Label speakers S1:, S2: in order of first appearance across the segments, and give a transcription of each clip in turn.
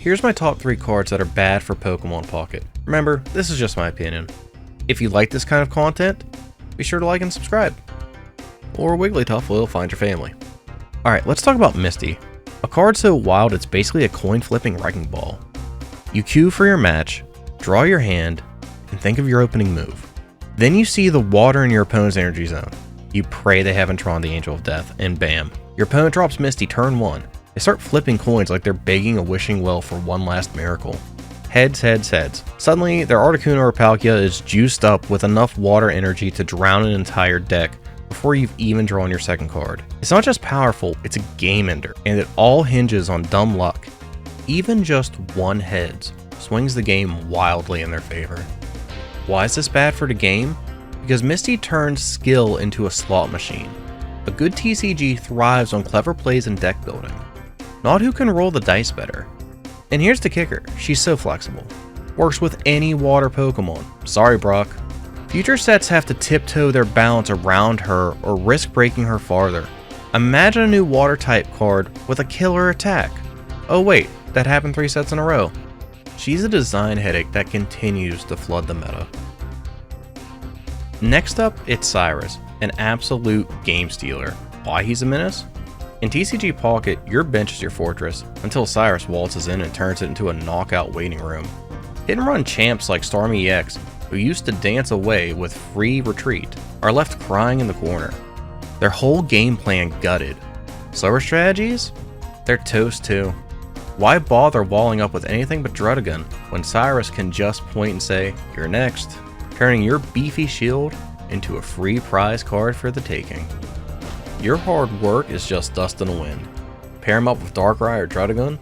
S1: here's my top 3 cards that are bad for Pokemon Pocket. Remember, this is just my opinion. If you like this kind of content, be sure to like and subscribe. Or Wigglytuff will find your family. Alright, let's talk about Misty. A card so wild it's basically a coin flipping wrecking ball. You queue for your match, draw your hand, and think of your opening move. Then you see the water in your opponent's energy zone. You pray they haven't drawn the Angel of Death, and bam. Your opponent drops Misty turn 1. They start flipping coins like they're begging a wishing well for one last miracle. Heads, heads, heads. Suddenly, their Articuno or Palkia is juiced up with enough water energy to drown an entire deck before you've even drawn your second card. It's not just powerful, it's a game ender, and it all hinges on dumb luck. Even just one heads swings the game wildly in their favor. Why is this bad for the game? Because Misty turns skill into a slot machine. A good TCG thrives on clever plays and deck building, not who can roll the dice better. And here's the kicker, she's so flexible. Works with any water Pokemon. Sorry Brock. Future sets have to tiptoe their balance around her or risk breaking her farther. Imagine a new water type card with a killer attack. Oh wait, that happened 3 sets in a row. She's a design headache that continues to flood the meta. Next up, it's Cyrus, an absolute game stealer. Why he's a menace? In TCG Pocket, your bench is your fortress, until Cyrus waltzes in and turns it into a knockout waiting room. Hit and run champs like Starmie EX, who used to dance away with free retreat, are left crying in the corner. Their whole game plan gutted. Slower strategies? They're toast too. Why bother walling up with anything but Druddigon when Cyrus can just point and say, "You're next," turning your beefy shield into a free prize card for the taking. Your hard work is just dust in the wind. Pair him up with Darkrai or Druddigon,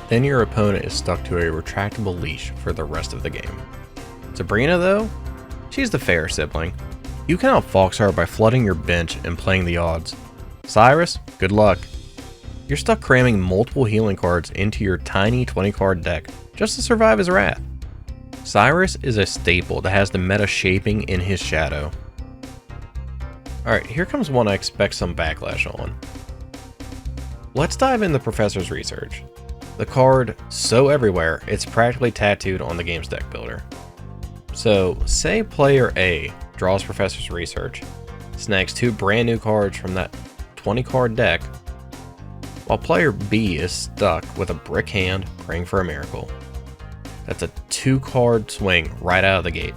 S1: then your opponent is stuck to a retractable leash for the rest of the game. Sabrina though? She's the fair sibling. You can outfox her by flooding your bench and playing the odds. Cyrus, good luck. You're stuck cramming multiple healing cards into your tiny 20 card deck just to survive his wrath. Cyrus is a staple that has the meta shaping in his shadow. Alright, here comes one I expect some backlash on. Let's dive into Professor's Research. The card so everywhere, it's practically tattooed on the game's deck builder. So, say player A draws Professor's Research, snags 2 brand new cards from that 20 card deck, while player B is stuck with a brick hand praying for a miracle. That's a 2 card swing right out of the gate.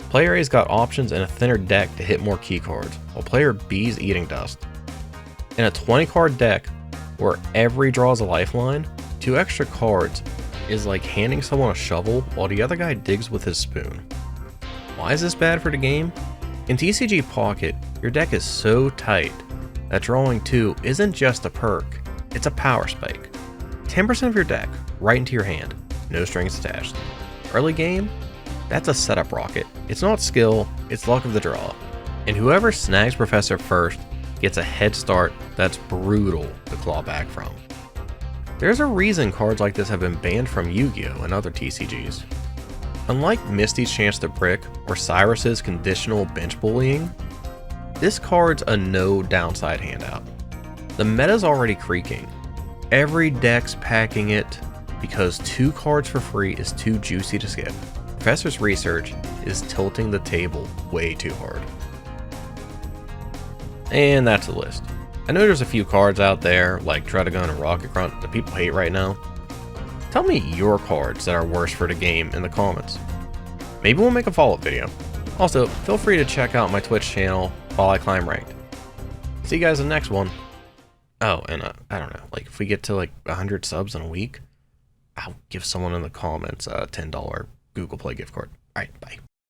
S1: Player A's got options and a thinner deck to hit more key cards, while player B's eating dust. In a 20 card deck, where every draw is a lifeline, 2 extra cards is like handing someone a shovel while the other guy digs with his spoon. Why is this bad for the game? In TCG Pocket, your deck is so tight that drawing 2 isn't just a perk, it's a power spike. 10% of your deck, right into your hand, no strings attached. Early game, that's a setup rocket. It's not skill, it's luck of the draw. And whoever snags Professor first gets a head start that's brutal to claw back from. There's a reason cards like this have been banned from Yu-Gi-Oh! And other TCGs. Unlike Misty's Chance to Brick or Cyrus's conditional bench bullying, this card's a no downside handout. The meta's already creaking. Every deck's packing it because 2 cards for free is too juicy to skip. Professor's Research is tilting the table way too hard. And that's the list. I know there's a few cards out there like Druddigon and Rocket Grunt that people hate right now. Tell me your cards that are worse for the game in the comments. Maybe we'll make a follow-up video. Also, feel free to check out my Twitch channel while I climb ranked. See you guys in the next one. Oh, and I don't know, like if we get to like 100 subs in a week, I'll give someone in the comments a $10 Google Play gift card. Alright, bye.